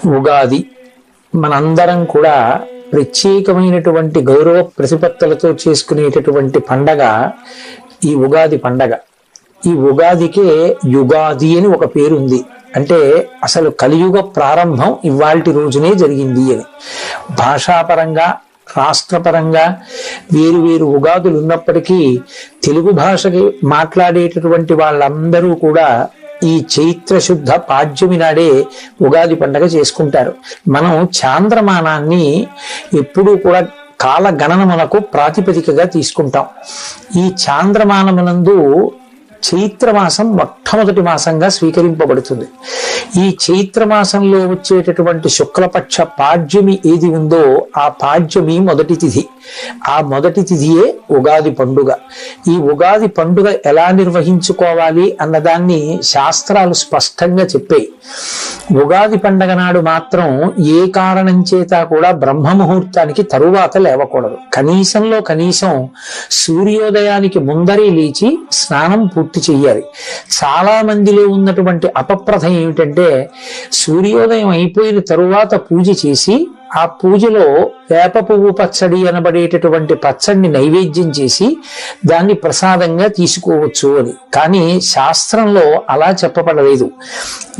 ఉగాది మనందరం కూడా ప్రత్యేకమైనటువంటి గౌరవ ప్రతిపత్తులతో చేసుకునేటటువంటి పండగ ఈ ఉగాది పండగ. ఈ ఉగాదికే యుగాది అని ఒక పేరు ఉంది. అంటే అసలు కలియుగ ప్రారంభం ఇవాల్టి రోజునే జరిగింది అని. భాషాపరంగా రాష్ట్రపరంగా వేరు వేరు ఉగాదులు ఉన్నప్పటికీ తెలుగు భాషకి మాట్లాడేటటువంటి వాళ్ళందరూ కూడా ఈ చైత్ర శుద్ధ పాడ్యమి నాడే ఉగాది పండగ చేసుకుంటారు. మనం చాంద్రమానాన్ని ఎప్పుడూ కూడా కాల గణనమునకు ప్రాతిపదికగా తీసుకుంటాం. ఈ చాంద్రమానమునందు చైత్రమాసం మొట్టమొదటి మాసంగా స్వీకరింపబడుతుంది. ఈ చైత్రమాసంలో వచ్చేటటువంటి శుక్లపక్ష పాడ్యమి ఏది ఉందో ఆ పాడ్యమి మొదటి తిథి. ఆ మొదటి తిథియే ఉగాది పండుగ. ఈ ఉగాది పండుగ ఎలా నిర్వహించుకోవాలి అన్నదాన్ని శాస్త్రాలు స్పష్టంగా చెప్పాయి. ఉగాది పండగ నాడు మాత్రం ఏ కారణం చేత కూడా బ్రహ్మముహూర్తానికి తరువాత లేవకూడదు. కనీసంలో కనీసం సూర్యోదయానికి ముందరే లేచి స్నానం పూర్తి చెయ్యాలి. చాలా మందిలో ఉన్నటువంటి అపప్రథ ఏమిటంటే సూర్యోదయం అయిపోయిన తరువాత పూజ చేసి ఆ పూజలో వేప పువ్వు పచ్చడి అనబడేటటువంటి పచ్చడిని నైవేద్యం చేసి దాన్ని ప్రసాదంగా తీసుకోవచ్చు అని. కానీ శాస్త్రంలో అలా చెప్పబడలేదు.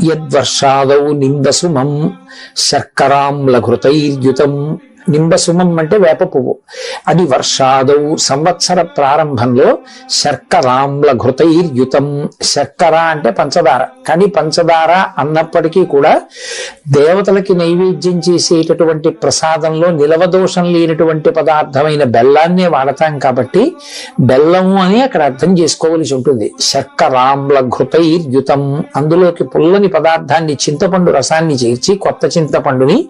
యద్వర్షాదౌ నింబసుమం శర్కరాంలఘృతైర్యుతం. నింబసుమం అంటే వేప పువ్వు. అది వర్షాదౌ సంవత్సర ప్రారంభంలో శర్కరాంల ఘృతైర్యుతం. శర్కర అంటే పంచదార. కానీ పంచదార అన్నప్పటికీ కూడా దేవతలకి నైవేద్యం చేసేటటువంటి ప్రసాదంలో నిలవదోషం లేనటువంటి పదార్థమైన బెల్లాన్నే వాడతాం కాబట్టి బెల్లము అని అక్కడ అర్థం చేసుకోవలసి ఉంటుంది. శర్కరాంల ఘృతైర్యుతం. అందులోకి పుల్లని పదార్థాన్ని చింతపండు రసాన్ని చేర్చి కొత్త చింతపండుని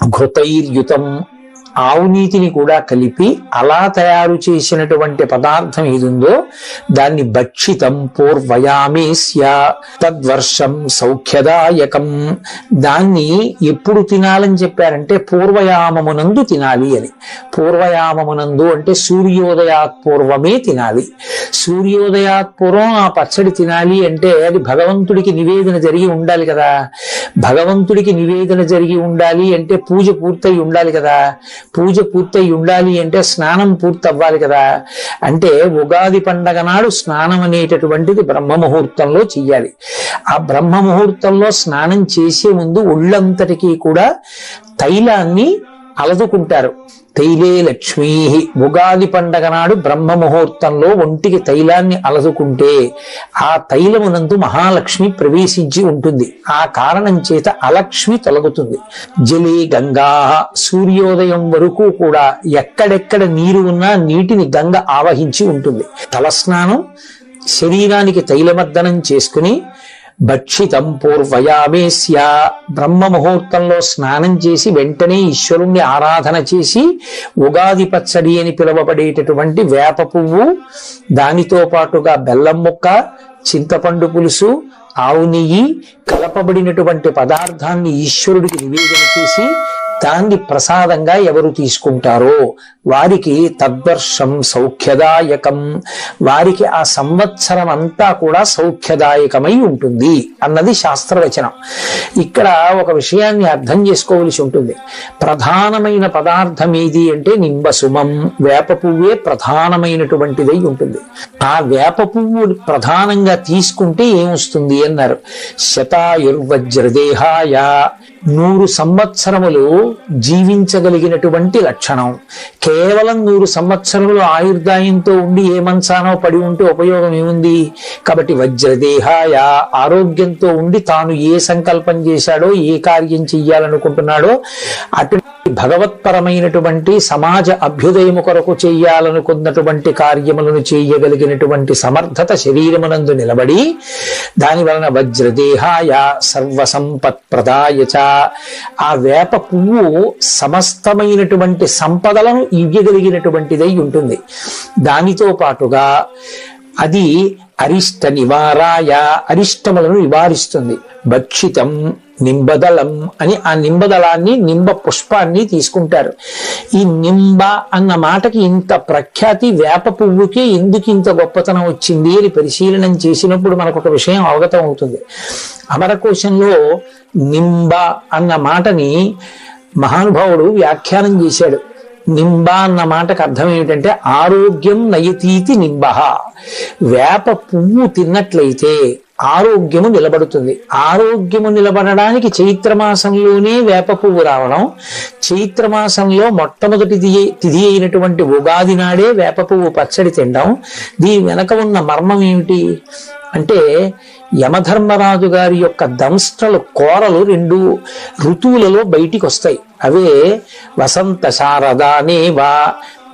ఘృతైర్యుతం ఆవు నీతిని కూడా కలిపి అలా తయారు చేసినటువంటి పదార్థం ఏదుందో దాన్ని భక్షితం పూర్వయామేస్య తద్వర్షం సౌఖ్యదాయకం. దాన్ని ఎప్పుడు తినాలని చెప్పారంటే పూర్వయామమునందు తినాలి అని. పూర్వయామమునందు అంటే సూర్యోదయాత్ పూర్వమే తినాలి. సూర్యోదయాత్ పూర్వం ఆ పచ్చడి తినాలి అంటే అది భగవంతుడికి నివేదన జరిగి ఉండాలి కదా. భగవంతుడికి నివేదన జరిగి ఉండాలి అంటే పూజ పూర్తయి ఉండాలి కదా. పూజ పూర్తయి ఉండాలి అంటే స్నానం పూర్తి అవ్వాలి కదా. అంటే ఉగాది పండగ నాడు స్నానం అనేటటువంటిది బ్రహ్మముహూర్తంలో చెయ్యాలి. ఆ బ్రహ్మముహూర్తంలో స్నానం చేసే ముందు ఒళ్ళంతటికీ కూడా తైలాన్ని అలదుకుంటారు. తైలే లక్ష్మీ. ఉగాది పండగ నాడు బ్రహ్మ ముహూర్తంలో ఒంటికి తైలాన్ని అలదుకుంటే ఆ తైలమునందు మహాలక్ష్మి ప్రవేశించి ఉంటుంది. ఆ కారణం చేత అలక్ష్మి తొలగుతుంది. జలే గంగా. సూర్యోదయం వరకు కూడా ఎక్కడెక్కడ నీరు ఉన్నా నీటిని గంగ ఆవహించి ఉంటుంది. తలస్నానం శరీరానికి తైలమర్దనం చేసుకుని భక్షితం పూర్వయామేస్య. బ్రహ్మ ముహూర్తంలో స్నానం చేసి వెంటనే ఈశ్వరుణ్ణి ఆరాధన చేసి ఉగాది పచ్చడి అని పిలువబడేటటువంటి వేప పువ్వు, దానితో పాటుగా బెల్లం ముక్క, చింతపండు పులుసు, ఆవు నెయ్యి కలపబడినటువంటి పదార్థాన్ని ఈశ్వరుడికి నివేదన చేసి దాన్ని ప్రసాదంగా ఎవరు తీసుకుంటారో వారికి తద్వర్షం సౌఖ్యదాయకం. వారికి ఆ సంవత్సరం అంతా కూడా సౌఖ్యదాయకమై ఉంటుంది అన్నది శాస్త్రవచనం. ఇక్కడ ఒక విషయాన్ని అర్థం చేసుకోవలసి ఉంటుంది. ప్రధానమైన పదార్థం ఏది అంటే నింబసుమం. వేప పువ్వే ప్రధానమైనటువంటిదై ఉంటుంది. ఆ వేప పువ్వు ప్రధానంగా తీసుకుంటే ఏమొస్తుంది అన్నారు. శతాయుర్వజ్రదేహాయ. 100 సంవత్సరములు జీవించగలిగినటువంటి లక్షణం. కేవలం 100 సంవత్సరములు ఆయుర్దాయంతో ఉండి ఏ మంచానో పడి ఉంటే ఉపయోగం ఏముంది? కాబట్టి వజ్రదేహాయ. ఆరోగ్యంతో ఉండి తాను ఏ సంకల్పం చేశాడో ఏ కార్యం చెయ్యాలనుకుంటున్నాడో అటు భగవత్పరమైనటువంటి సమాజ అభ్యుదయము కొరకు చెయ్యాలనుకున్నటువంటి కార్యములను చేయగలిగినటువంటి సమర్థత శరీరమునందు నిలబడి దాని వలన వజ్రదేహాయ సర్వసంపత్ ప్రదాయచ. ఆ వేప పువ్వు సమస్తమైనటువంటి సంపదలను ఇవ్వగలిగినటువంటిదై ఉంటుంది. దానితో పాటుగా అది అరిష్ట నివారాయ. అరిష్టములను నివారిస్తుంది. భక్షితం నింబదళం అని ఆ నింబదళాన్ని నింబ పుష్పాన్ని తీసుకుంటారు. ఈ నింబ అన్న మాటకి ఇంత ప్రఖ్యాతి వేప పువ్వుకి ఎందుకు ఇంత గొప్పతనం వచ్చింది అని పరిశీలనం చేసినప్పుడు మనకు ఒక విషయం అవగతం అవుతుంది. అమరకోశంలో నింబ అన్న మాటని మహానుభావుడు వ్యాఖ్యానం చేశాడు. నింబ అన్న మాటకు అర్థం ఏమిటంటే ఆరోగ్యం నయతీతి నింబ. వేప పువ్వు తిన్నట్లయితే ఆరోగ్యము నిలబడుతుంది. ఆరోగ్యము నిలబడడానికి చైత్రమాసంలోనే వేప పువ్వు రావడం, చైత్రమాసంలో మొట్టమొదటి తిథి అయినటువంటి ఉగాది నాడే వేప పువ్వు పచ్చడి తినడం. దీని వెనక ఉన్న మర్మం ఏమిటి అంటే యమధర్మరాజు గారి యొక్క దంష్ట్రలు కోరలు 2 ఋతువులలో బయటికి వస్తాయి. అవే వసంత శారదానేవా,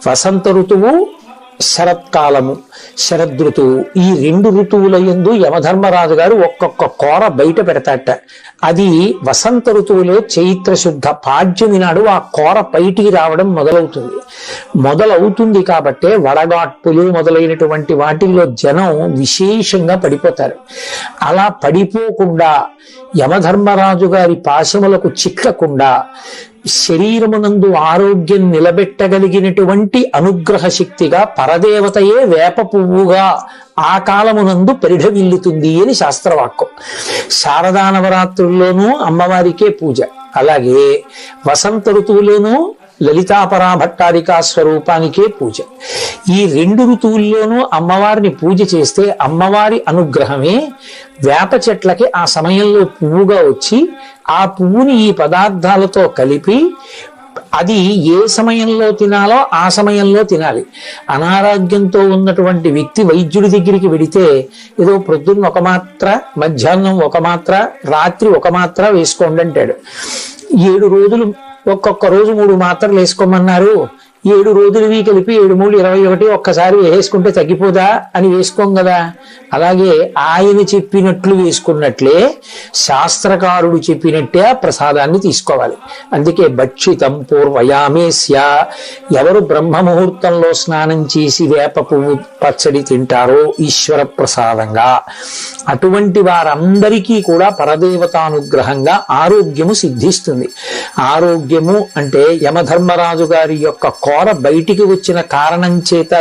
వసంత ఋతువు, శరత్కాలము, శరదృతువు. ఈ 2 ఋతువుల యందు యమధర్మరాజు గారు ఒక్కొక్క కోర బయట పెడతాట. అది వసంత ఋతువులో చైత్ర శుద్ధ పాడ్యమి నాడు ఆ కోర బయటికి రావడం మొదలవుతుంది కాబట్టే వడగాట్పులు మొదలైనటువంటి వాటిల్లో జనం విశేషంగా పడిపోతారు. అలా పడిపోకుండా యమధర్మరాజు గారి పాశములకు చిక్కకుండా శరీరమునందు ఆరోగ్యం నిలబెట్టగలిగినటువంటి అనుగ్రహ శక్తిగా పరదేవతయే వేప పువ్వుగా ఆ కాలమునందు పరిఢవిల్లుతుంది అని శాస్త్రవాక్యం. శారదా నవరాత్రుల్లోనూ అమ్మవారికే పూజ, అలాగే వసంత ఋతువులోనూ లలితాపరా భట్టారికా స్వరూపానికే పూజ. ఈ 2 ఋతువుల్లోనూ అమ్మవారిని పూజ చేస్తే అమ్మవారి అనుగ్రహమే వేప చెట్లకి ఆ సమయంలో పువ్వుగా వచ్చి ఆ పువ్వుని ఈ పదార్థాలతో కలిపి అది ఏ సమయంలో తినాలో ఆ సమయంలో తినాలి. అనారోగ్యంతో ఉన్నటువంటి వ్యక్తి వైద్యుడి దగ్గరికి వెడితే ఏదో ప్రొద్దున్న 1 మాత్ర, మధ్యాహ్నం 1 మాత్ర, రాత్రి 1 మాత్ర వేసుకోండి అంటాడు. 7 రోజులు ఒక్కొక్క రోజు 3 మాత్రలు వేసుకోమన్నారు. 7 రోజులవి కలిపి 7 3 21 ఒక్కసారి వేసుకుంటే తగ్గిపోదా అని వేసుకోం కదా. అలాగే ఆయన చెప్పినట్లు వేసుకున్నట్లే శాస్త్రకారుడు చెప్పినట్టే ఆ ప్రసాదాన్ని తీసుకోవాలి. అందుకే భక్షితం పూర్వయామేస్య, ఎవరు బ్రహ్మ ముహూర్తంలో స్నానం చేసి వేప పువ్వు పచ్చడి తింటారో ఈశ్వర ప్రసాదంగా, అటువంటి వారందరికీ కూడా పరదేవతానుగ్రహంగా ఆరోగ్యము సిద్ధిస్తుంది. ఆరోగ్యము అంటే యమధర్మరాజు గారి యొక్క కోర బయటికి వచ్చిన కారణం చేత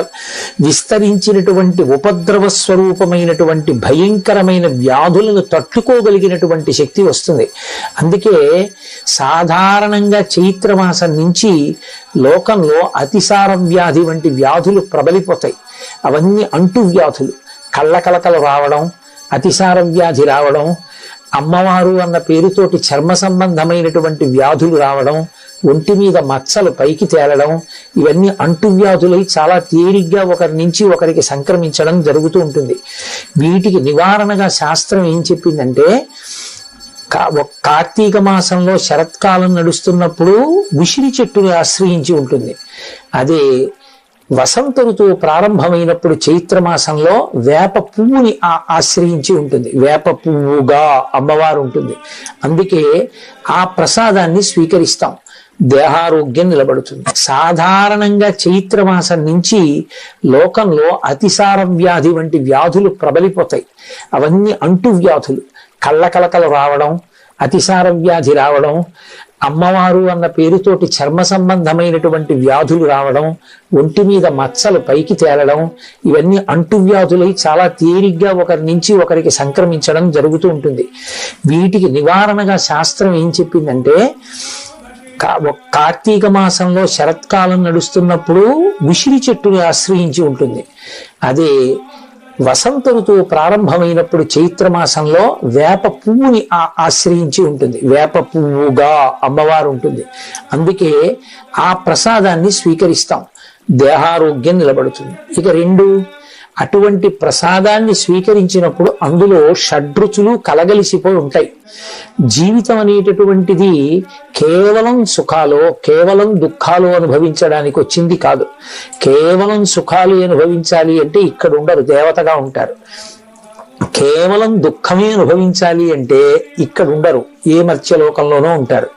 విస్తరించినటువంటి ఉపద్రవ స్వరూపమైనటువంటి భయంకరమైన వ్యాధులను తట్టుకోగలిగినటువంటి శక్తి వస్తుంది. అందుకే సాధారణంగా చైత్రమాసం నుంచి లోకంలో అతిసార వ్యాధి వంటి వ్యాధులు ప్రబలిపోతాయి. అవన్నీ అంటు వ్యాధులు, కళ్ళకలకలు రావడం, అతిసార వ్యాధి రావడం, అమ్మవారు అన్న పేరుతోటి చర్మ సంబంధమైనటువంటి వ్యాధులు రావడం, ఒంటి మీద మచ్చలు పైకి తేలడం, ఇవన్నీ అంటువ్యాధులై చాలా తేలిగ్గా ఒకరి నుంచి ఒకరికి సంక్రమించడం జరుగుతూ ఉంటుంది. వీటికి నివారణగా శాస్త్రం ఏం చెప్పిందంటే, కార్తీక మాసంలో శరత్కాలం నడుస్తున్నప్పుడు ఉసిరి చెట్టుని ఆశ్రయించి ఉంటుంది. అదే వసంత ఋతువు ప్రారంభమైనప్పుడు చైత్రమాసంలో వేప పువ్వుని ఆశ్రయించి ఉంటుంది. వేప పువ్వుగా అమ్మవారు ఉంటుంది. అందుకే ఆ ప్రసాదాన్ని స్వీకరిస్తాం. దేహారోగ్యం నిలబడుతుంది. సాధారణంగా చైత్రమాసం నుంచి లోకంలో అతిసార వ్యాధి వంటి వ్యాధులు ప్రబలిపోతాయి. అవన్నీ అంటు వ్యాధులు, కళ్ళకలకలు రావడం, అతిసార వ్యాధి రావడం, అమ్మవారు అన్న పేరుతోటి చర్మ సంబంధమైనటువంటి వ్యాధులు రావడం, ఒంటి మీద మచ్చలు పైకి తేలడం, ఇవన్నీ అంటువ్యాధులై చాలా తేలిగ్గా ఒకరి నుంచి ఒకరికి సంక్రమించడం జరుగుతూ ఉంటుంది. వీటికి నివారణగా శాస్త్రం ఏం చెప్పిందంటే, కార్తీక మాసంలో శరత్కాలం నడుస్తున్నప్పుడు ఉసిరి చెట్టుని ఆశ్రయించి ఉంటుంది. అదే వసంత ఋతువు ప్రారంభమైనప్పుడు చైత్రమాసంలో వేప పువ్వుని ఆశ్రయించి ఉంటుంది. వేప పువ్వుగా అమ్మవారు ఉంటుంది. అందుకే ఆ ప్రసాదాన్ని స్వీకరిస్తాం. దేహారోగ్యం నిలబడుతుంది. ఇక 2, అటువంటి ప్రసాదాన్ని స్వీకరించినప్పుడు అందులో షడ్రుచులు కలగలిసిపోయి ఉంటాయి. జీవితం అనేటటువంటిది కేవలం సుఖాలు, కేవలం దుఃఖాలు అనుభవించడానికి వచ్చింది కాదు. కేవలం సుఖాలు అనుభవించాలి అంటే ఇక్కడ ఉండరు, దేవతగా ఉంటారు. కేవలం దుఃఖమే అనుభవించాలి అంటే ఇక్కడ ఉండరు, ఏ మర్త్యలోకంలోనూ ఉంటారు.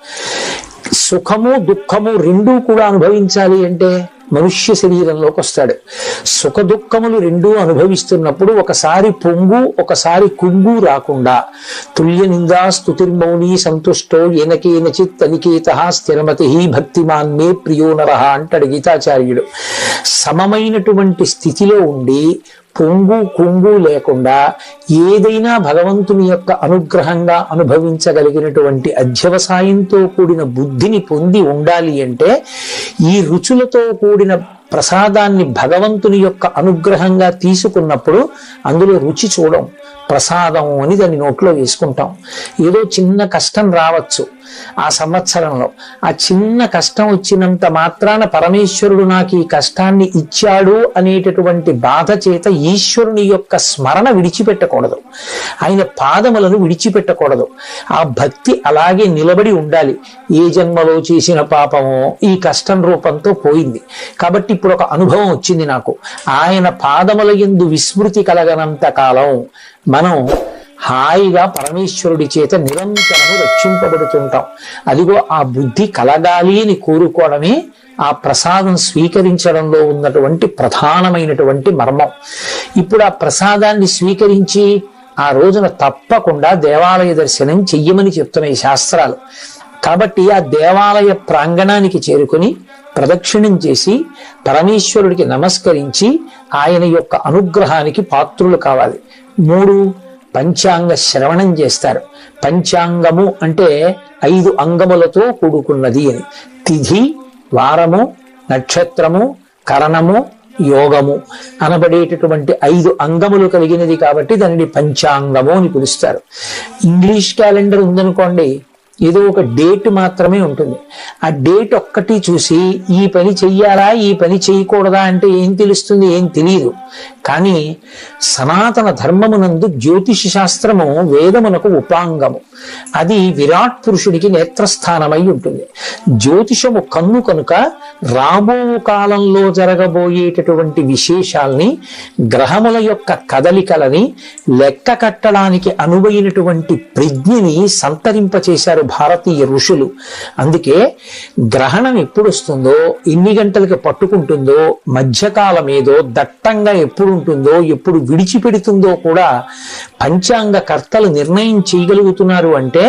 సుఖము దుఃఖము 2 కూడా అనుభవించాలి అంటే మనుష్య శరీరంలోకి వస్తాడు. సుఖ దుఃఖములు రెండూ అనుభవిస్తున్నప్పుడు ఒకసారి పొంగు ఒకసారి కుంగు రాకుండా తుల్య నిందా స్తుతిర్మౌని సంతుష్టో ఏనకేనచిత్ అనికేత స్థిరమతి భక్తిమాన్ మే ప్రియో నరః అంటాడు గీతాచార్యుడు. సమమైనటువంటి స్థితిలో ఉండి పొంగు కుంగు లేకుండా ఏదైనా భగవంతుని యొక్క అనుగ్రహంగా అనుభవించగలిగినటువంటి అధ్యవసాయంతో కూడిన బుద్ధిని పొంది ఉండాలి అంటే ఈ రుచులతో కూడిన ప్రసాదాన్ని భగవంతుని యొక్క అనుగ్రహంగా తీసుకున్నప్పుడు అందులో రుచి చూడం, ప్రసాదం అని దాన్ని నోట్లో వేసుకుంటాం. ఏదో చిన్న కష్టం రావచ్చు ఆ సంవత్సరంలో, ఆ చిన్న కష్టం వచ్చినంత మాత్రాన పరమేశ్వరుడు నాకు ఈ కష్టాన్ని ఇచ్చాడు అనేటటువంటి బాధ చేత ఈశ్వరుని యొక్క స్మరణ విడిచిపెట్టకూడదు, ఆయన పాదములను విడిచిపెట్టకూడదు. ఆ భక్తి అలాగే నిలబడి ఉండాలి. ఏ జన్మలో చేసిన పాపమో ఈ కష్టం రూపంతో పోయింది కాబట్టి ఇప్పుడు ఒక అనుభవం వచ్చింది నాకు, ఆయన పాదముల యందు విస్మృతి కలగనంత కాలం మనం హాయిగా పరమేశ్వరుడి చేత నిరంతరము రక్షింపబడుతుంటాం. అదిగో ఆ బుద్ధి కలగాలి అని కోరుకోవడమే ఆ ప్రసాదం స్వీకరించడంలో ఉన్నటువంటి ప్రధానమైనటువంటి మర్మం. ఇప్పుడు ఆ ప్రసాదాన్ని స్వీకరించి ఆ రోజున తప్పకుండా దేవాలయ దర్శనం చెయ్యమని చెప్తున్నాయి శాస్త్రాలు. కాబట్టి ఆ దేవాలయ ప్రాంగణానికి చేరుకుని ప్రదక్షిణం చేసి పరమేశ్వరుడికి నమస్కరించి ఆయన యొక్క అనుగ్రహానికి పాత్రులు కావాలి. 3 పంచాంగ శ్రవణం చేస్తారు. పంచాంగము అంటే 5 అంగములతో కూడుకున్నది అని. తిథి, వారము, నక్షత్రము, కరణము, యోగము అనబడేటటువంటి 5 అంగములు కలిగినది కాబట్టి దానిని పంచాంగము అని పిలుస్తారు. ఇంగ్లీష్ క్యాలెండర్ ఉందనుకోండి, ఏదో ఒక డేట్ మాత్రమే ఉంటుంది. ఆ డేట్ ఒక్కటి చూసి ఈ పని చెయ్యాలా ఈ పని చేయకూడదా అంటే ఏం తెలుస్తుంది? ఏం తెలియదు. కానీ సనాతన ధర్మమునందు జ్యోతిష శాస్త్రము వేదమునకు ఉపాంగము. అది విరాట్ పురుషుడికి నేత్రస్థానమై ఉంటుంది. జ్యోతిషము కన్ను కనుక రాబో కాలంలో జరగబోయేటటువంటి విశేషాల్ని, గ్రహముల యొక్క కదలికలని లెక్క కట్టడానికి అనువైనటువంటి ప్రజ్ఞని సంతరింపచేశారు భారతీయ ఋషులు. అందుకే గ్రహణం ఎప్పుడు వస్తుందో, ఎన్ని గంటలకి పట్టుకుంటుందో, మధ్యకాలం ఏదో, దట్టంగా ఎప్పుడు ఉంటుందో, ఎప్పుడు విడిచిపెడుతుందో కూడా పంచాంగ కర్తలు నిర్ణయం చేయగలుగుతున్నారు. అంటే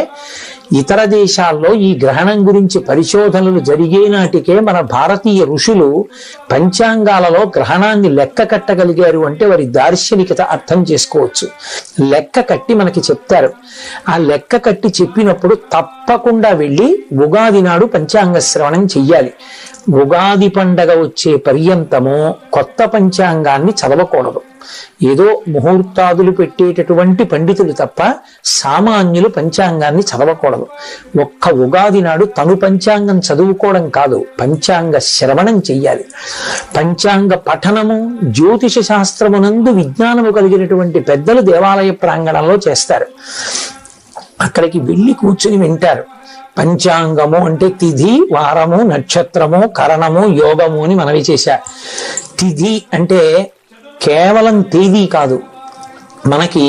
ఇతర దేశాల్లో ఈ గ్రహణం గురించి పరిశోధనలు జరిగే నాటికే మన భారతీయ ఋషులు పంచాంగాలలో గ్రహణాన్ని లెక్క కట్టగలిగారు అంటే వారి దార్శనికత అర్థం చేసుకోవచ్చు. లెక్క కట్టి మనకి చెప్తారు. ఆ లెక్క కట్టి చెప్పినప్పుడు తప్పకుండా వెళ్ళి ఉగాది నాడు పంచాంగ శ్రవణం చెయ్యాలి. ఉగాది పండగ వచ్చే పర్యంతము కొత్త పంచాంగాన్ని చదవకూడదు. ఏదో ముహూర్తాదులు పెట్టేటటువంటి పండితులు తప్ప సామాన్యులు పంచాంగాన్ని చదవకూడదు. ఒక్క ఉగాది నాడు తను పంచాంగం చదువుకోవడం కాదు, పంచాంగ శ్రవణం చెయ్యాలి. పంచాంగ పఠనము జ్యోతిష శాస్త్రమునందు విజ్ఞానము కలిగినటువంటి పెద్దలు దేవాలయ ప్రాంగణంలో చేస్తారు. అక్కడికి వెళ్ళి కూర్చుని వింటారు. పంచాంగము అంటే తిథి, వారము, నక్షత్రము, కరణము, యోగము అని మనవి చేశారు. తిథి అంటే కేవలం తేదీ కాదు. మనకి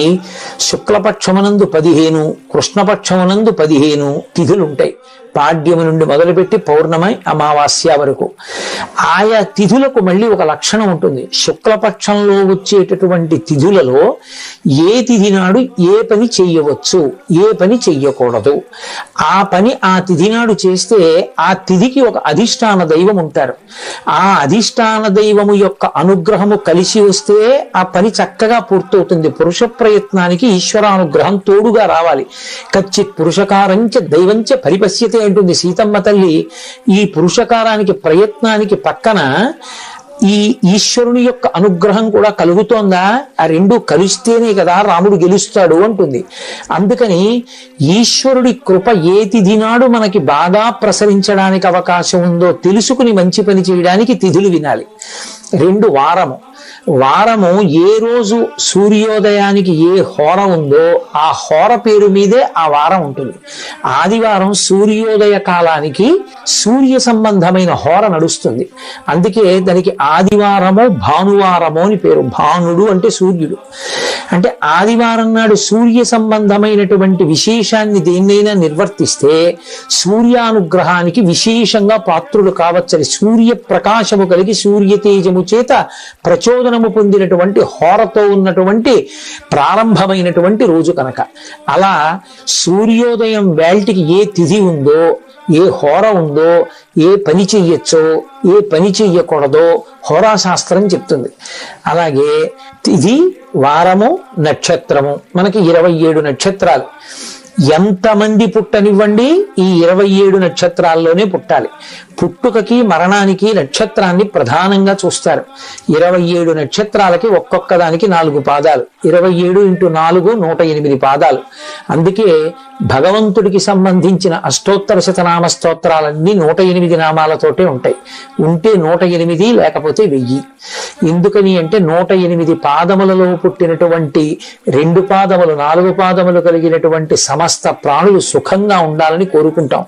శుక్లపక్షమునందు 15, కృష్ణపక్షమునందు 15 తిథులుంటాయి. పాడ్యము నుండి మొదలుపెట్టి పౌర్ణమి, అమావాస్య వరకు. ఆయా తిథులకు మళ్ళీ ఒక లక్షణం ఉంటుంది. శుక్లపక్షంలో వచ్చేటటువంటి తిథులలో ఏ తిథి నాడు ఏ పని చెయ్యవచ్చు, ఏ పని చెయ్యకూడదు. ఆ పని ఆ తిథి నాడు చేస్తే ఆ తిథికి ఒక అధిష్టాన దైవం ఉంటారు. ఆ అధిష్టాన దైవము యొక్క అనుగ్రహము కలిసి వస్తే ఆ పని చక్కగా పూర్తవుతుంది. పురుష ప్రయత్నానికి ఈశ్వరానుగ్రహం తోడుగా రావాలి. కచ్చిత్ పురుషకారంచ దైవంచ పరిపశ్యతే అంటుంది సీతమ్మ తల్లి. ఈ పురుషకారానికి ప్రయత్నానికి పక్కన ఈ ఈశ్వరుని యొక్క అనుగ్రహం కూడా కలుగుతోందా? ఆ రెండు కలిస్తేనే కదా రాముడు గెలుస్తాడు అంటుంది. అందుకని ఈశ్వరుడి కృప ఏ తిథి నాడు మనకి బాగా ప్రసరించడానికి అవకాశం ఉందో తెలుసుకుని మంచి పని చేయడానికి తిథులు వినాలి. 2 వారము. వారము ఏ రోజు సూర్యోదయానికి ఏ హోర ఉందో ఆ హోర పేరు మీదే ఆ వారం ఉంటుంది. ఆదివారం సూర్యోదయ కాలానికి సూర్య సంబంధమైన హోర నడుస్తుంది. అందుకే దానికి ఆదివారము భానువారము అని పేరు. భానుడు అంటే సూర్యుడు. అంటే ఆదివారం నాడు సూర్య సంబంధమైనటువంటి విశేషాన్ని దేన్నైనా నిర్వర్తిస్తే సూర్యానుగ్రహానికి విశేషంగా పాత్రులు కావచ్చని, సూర్య ప్రకాశము కలిగి సూర్య తేజము చేత ప్రచోదనము పొందినటువంటి హోరతో ఉన్నటువంటి ప్రారంభమైనటువంటి రోజు కనుక. అలా సూర్యోదయం వేల్టికి ఏ తిథి ఉందో, ఏ హోర ఉందో, ఏ పని చెయ్యొచ్చో ఏ పని చెయ్యకూడదో హోరాశాస్త్రం చెప్తుంది. అలాగే తిథి, వారము, నక్షత్రము, మనకి 27 నక్షత్రాలు. ఎంతమంది పుట్టనివ్వండి ఈ 27 నక్షత్రాల్లోనే పుట్టాలి. పుట్టుకకి మరణానికి నక్షత్రాన్ని ప్రధానంగా చూస్తారు. 27 నక్షత్రాలకి ఒక్కొక్క దానికి 4 పాదాలు. 27 × 4 108 పాదాలు. అందుకే భగవంతుడికి సంబంధించిన అష్టోత్తర శతనామ స్తోత్రాలన్నీ 108 నామాలతోటే ఉంటాయి. ఉంటే 108, లేకపోతే 1000. ఎందుకని అంటే 108 పాదములలో పుట్టినటువంటి 2 పాదములు 4 పాదములు కలిగినటువంటి సమస్త ప్రాణులు సుఖంగా ఉండాలని కోరుకుంటాం.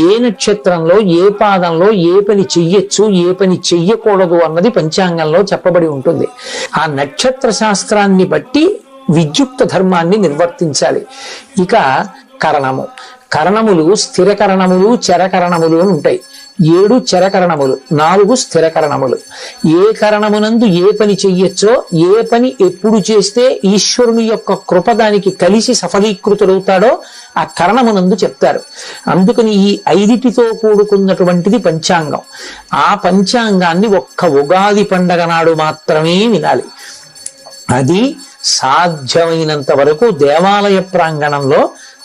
ఏ నక్షత్రంలో ఏ పాదంలో ఏ పని చెయ్యొచ్చు ఏ పని చెయ్యకూడదు అన్నది పంచాంగంలో చెప్పబడి ఉంటుంది. ఆ నక్షత్ర శాస్త్రాన్ని బట్టి విద్యుక్త ధర్మాన్ని నిర్వర్తించాలి. ఇక కరణము. కరణములు స్థిర కరణములు చరకరణములు అని ఉంటాయి. 7 చరకరణములు, 4 స్థిర కరణములు. ఏ కరణమునందు ఏ పని చెయ్యొచ్చో, ఏ పని ఎప్పుడు చేస్తే ఈశ్వరుని యొక్క కృప దానికి కలిసి సఫలీకృతుడవుతాడో ఆ కరణమునందు చెప్తారు. అందుకని ఈ 5టితో కూడుకున్నటువంటిది పంచాంగం. ఆ పంచాంగాన్ని ఒక్క ఉగాది పండగ నాడు మాత్రమే వినాలి. అది సాధ్యమైనంత వరకు దేవాలయ ప్రాంగణంలో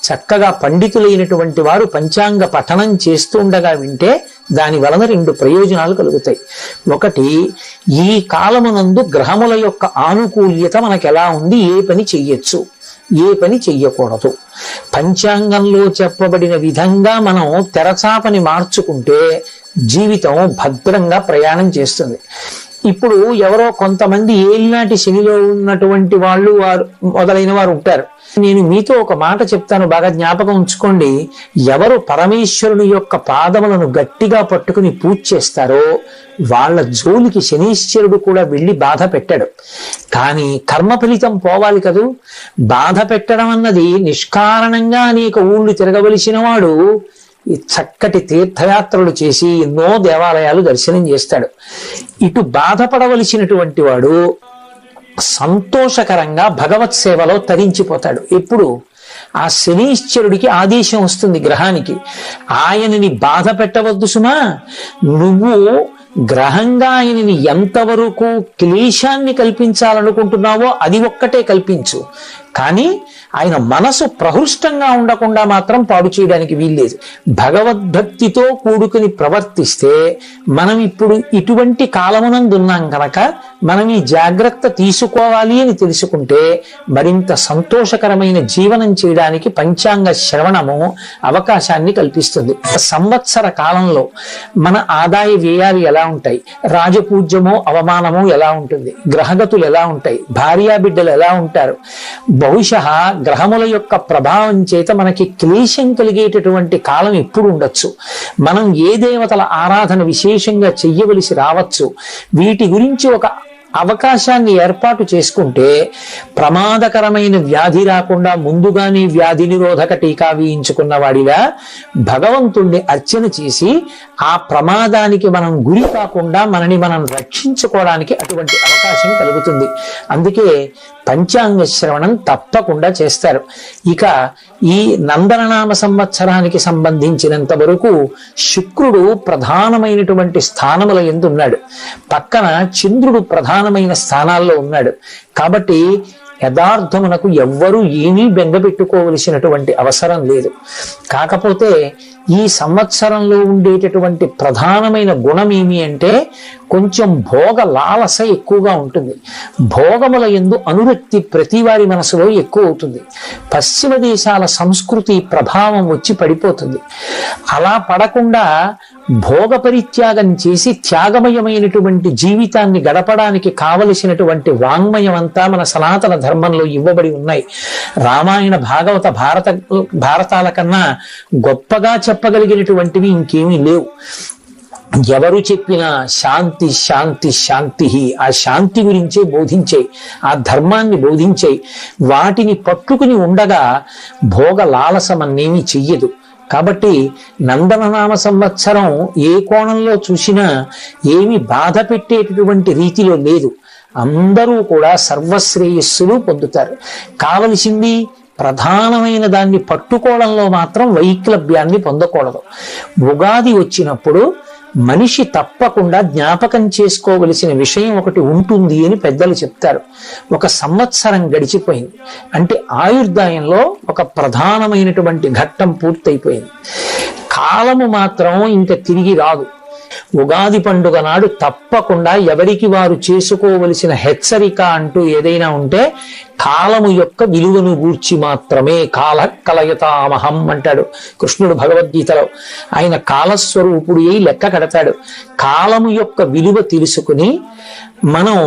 చక్కగా పండితులైనటువంటి వారు పంచాంగ పఠనం చేస్తుండగా వింటే దాని వలన 2 ప్రయోజనాలు కలుగుతాయి. ఒకటి, ఈ కాలమునందు గ్రహముల యొక్క ఆనుకూల్యత మనకు ఎలా ఉంది, ఏ పని చెయ్యొచ్చు ఏ పని చెయ్యకూడదు. పంచాంగంలో చెప్పబడిన విధంగా మనం తెరచాపని మార్చుకుంటే జీవితం భద్రంగా ప్రయాణం చేస్తుంది. ఇప్పుడు ఎవరో కొంతమంది ఏలినాటి శనిలో ఉన్నటువంటి వాళ్ళు వారు మొదలైన వారు ఉంటారు. నేను మీతో ఒక మాట చెప్తాను, బాగా జ్ఞాపకం ఉంచుకోండి. ఎవరు పరమేశ్వరుని యొక్క పాదములను గట్టిగా పట్టుకుని పూజ చేస్తారో వాళ్ళ జోలికి శనీశ్వరుడు కూడా వెళ్ళి బాధ పెట్టాడు. కానీ కర్మ ఫలితం పోవాలి కదూ. బాధ పెట్టడం అన్నది నిష్కారణంగా అనేక ఊళ్ళు తిరగవలసిన వాడు ఈ చక్కటి తీర్థయాత్రలు చేసి ఎన్నో దేవాలయాలు దర్శనం చేస్తాడు. ఇటు బాధపడవలసినటువంటి వాడు సంతోషకరంగా భగవత్ సేవలో తరించిపోతాడు. ఎప్పుడు ఆ శనీశ్వరుడికి ఆదేశం వస్తుంది గ్రహానికి, ఆయనని బాధ పెట్టవద్దు సుమా, నువ్వు గ్రహంగా ఆయనని ఎంతవరకు క్లేశాన్ని కల్పించాలనుకుంటున్నావో అది ఒక్కటే కల్పించు, కానీ ఆయన మనసు ప్రహృష్టంగా ఉండకుండా మాత్రం పాడు చేయడానికి వీల్లేదు. భగవద్భక్తితో కూడుకుని ప్రవర్తిస్తే మనం ఇప్పుడు ఇటువంటి కాలమునందున్నాం కనుక మనం ఈ జాగ్రత్త తీసుకోవాలి అని తెలుసుకుంటే మరింత సంతోషకరమైన జీవనం చేయడానికి పంచాంగ శ్రవణము అవకాశాన్ని కల్పిస్తుంది. సంవత్సర కాలంలో మన ఆదాయ వ్యయాలు ఎలా ఉంటాయి, రాజపూజ్యమో అవమానమో ఎలా ఉంటుంది, గ్రహగతులు ఎలా ఉంటాయి, భార్యాబిడ్డలు ఎలా ఉంటారు, బహుశా గ్రహముల యొక్క ప్రభావం చేత మనకి క్లేశం కలిగేటటువంటి కాలం ఎప్పుడు ఉండొచ్చు, మనం ఏ దేవతల ఆరాధన విశేషంగా చెయ్యవలసి రావచ్చు, వీటి గురించి ఒక అవకాశాన్ని ఏర్పాటు చేసుకుంటే ప్రమాదకరమైన వ్యాధి రాకుండా ముందుగానే వ్యాధి నిరోధక టీకా వేయించుకున్న వాడిగా భగవంతుణ్ణి అర్చన చేసి ఆ ప్రమాదానికి మనం గురి కాకుండా మనని మనం రక్షించుకోవడానికి అటువంటి అవకాశం కలుగుతుంది. అందుకే పంచాంగ శ్రవణం తప్పకుండా చేస్తారు. ఇక ఈ నందననామ సంవత్సరానికి సంబంధించినంత వరకు శుక్రుడు ప్రధానమైనటువంటి స్థానముల యందు ఉన్నాడు, పక్కన చంద్రుడు ప్రధానమైన స్థానాల్లో ఉన్నాడు. కాబట్టి యథార్థమునకు ఎవ్వరూ ఏమీ బెంగపెట్టుకోవలసినటువంటి అవసరం లేదు. కాకపోతే ఈ సంవత్సరంలో ఉండేటటువంటి ప్రధానమైన గుణం ఏమి అంటే కొంచెం భోగ లాలస ఎక్కువగా ఉంటుంది. భోగముల యందు అనురక్తి ప్రతి వారి మనసులో ఎక్కువ అవుతుంది. పశ్చిమ దేశాల సంస్కృతి ప్రభావం వచ్చి పడిపోతుంది. అలా పడకుండా భోగ పరిత్యాగం చేసి త్యాగమయమైనటువంటి జీవితాన్ని గడపడానికి కావలసినటువంటి వాంగ్మయం అంతా మన సనాతన ధర్మంలో ఇవ్వబడి ఉన్నాయి. రామాయణ భారతాల కన్నా గొప్పగా చెప్పగలిగినటువంటివి ఇంకేమీ లేవు. ఎవరు చెప్పినా శాంతి శాంతి శాంతి, ఆ శాంతి గురించే బోధించే, ఆ ధర్మాన్ని బోధించే. వాటిని పట్టుకుని ఉండగా భోగ లాలసమన్నేమీ చెయ్యదు. కాబట్టి నందననామ సంవత్సరం ఏ కోణంలో చూసినా ఏమి బాధ పెట్టేటటువంటి రీతిలో లేదు. అందరూ కూడా సర్వశ్రేయస్సులు పొందుతారు. కావలసింది ప్రధానమైన దాన్ని పట్టుకోవడంలో మాత్రం వైక్లభ్యాన్ని పొందకూడదు. ఉగాది వచ్చినప్పుడు మనిషి తప్పకుండా జ్ఞాపకం చేసుకోవలసిన విషయం ఒకటి ఉంటుంది అని పెద్దలు చెప్తారు. ఒక సంవత్సరం గడిచిపోయింది అంటే ఆయుర్దాయంలో ఒక ప్రధానమైనటువంటి ఘట్టం పూర్తయిపోయింది. కాలము మాత్రం ఇంకా తిరిగి రాదు. ఉగాది పండుగ నాడు తప్పకుండా ఎవరికి వారు చేసుకోవలసిన హెచ్చరిక అంటూ ఏదైనా ఉంటే కాలము యొక్క విలువను గూర్చి మాత్రమే. కాల కలయతామహం అంటాడు కృష్ణుడు భగవద్గీతలో. ఆయన కాలస్వరూపుడు అయి లెక్క కడతాడు. కాలము యొక్క విలువ తెలుసుకుని మనం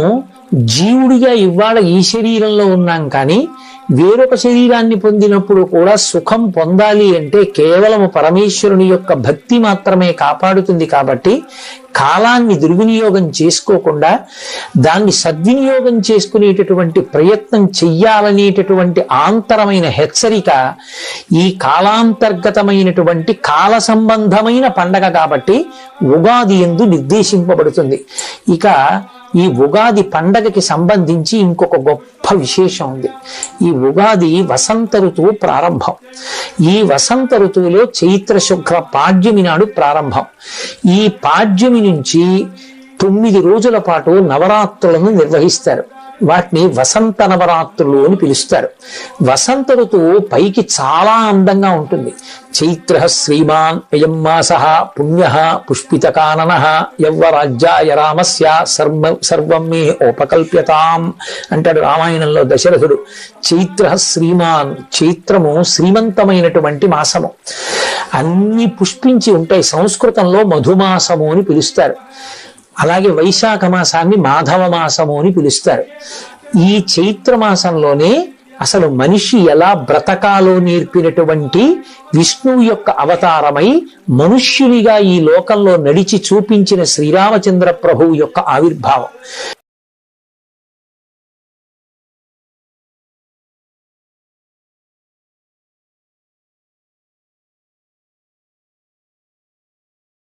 జీవుడిగా ఇవాళ ఈ శరీరంలో ఉన్నాం, కానీ వేరొక శరీరాన్ని పొందినప్పుడు కూడా సుఖం పొందాలి అంటే కేవలము పరమేశ్వరుని యొక్క భక్తి మాత్రమే కాపాడుతుంది. కాబట్టి కాలాన్ని దుర్వినియోగం చేసుకోకుండా దాన్ని సద్వినియోగం చేసుకునేటటువంటి ప్రయత్నం చెయ్యాలనేటటువంటి ఆంతరమైన హెచ్చరిక ఈ కాలాంతర్గతమైనటువంటి కాల సంబంధమైన పండగ కాబట్టి ఉగాది యందు నిర్దేశింపబడుతుంది. ఇక ఈ ఉగాది పండగకి సంబంధించి ఇంకొక గొప్ప విశేషం ఉంది. ఈ ఉగాది వసంత ఋతువు ప్రారంభం. ఈ వసంత ఋతువులో చైత్ర శుక్ల పాడ్యమి నాడు ప్రారంభం. ఈ పాడ్యమి నుంచి 9 రోజుల పాటు నవరాత్రులను నిర్వహిస్తారు. వాటిని వసంత నవరాత్రులు అని పిలుస్తారు. వసంత ఋతువు పైకి చాలా అందంగా ఉంటుంది. చైత్ర శ్రీమాన్ అయం మాసః పుణ్యః పుష్పితకాననః యవ్వరాజ్యాయ రామస్య సర్వం మే ఉపకల్ప్యతాం అంటాడు రామాయణంలో దశరథుడు. చైత్ర శ్రీమాన్, చైత్రము శ్రీమంతమైనటువంటి మాసము. అన్ని పుష్పించి ఉంటాయి. సంస్కృతంలో మధుమాసము అని పిలుస్తారు. అలాగే వైశాఖ మాసాన్ని మాధవ మాసము అని పిలుస్తారు. ఈ చైత్ర మాసంలోనే అసలు మనిషి ఎలా బ్రతకాలో నేర్పినటువంటి విష్ణువు యొక్క అవతారమై మనుష్యునిగా ఈ లోకంలో నడిచి చూపించిన శ్రీరామచంద్ర ప్రభువు యొక్క ఆవిర్భావం.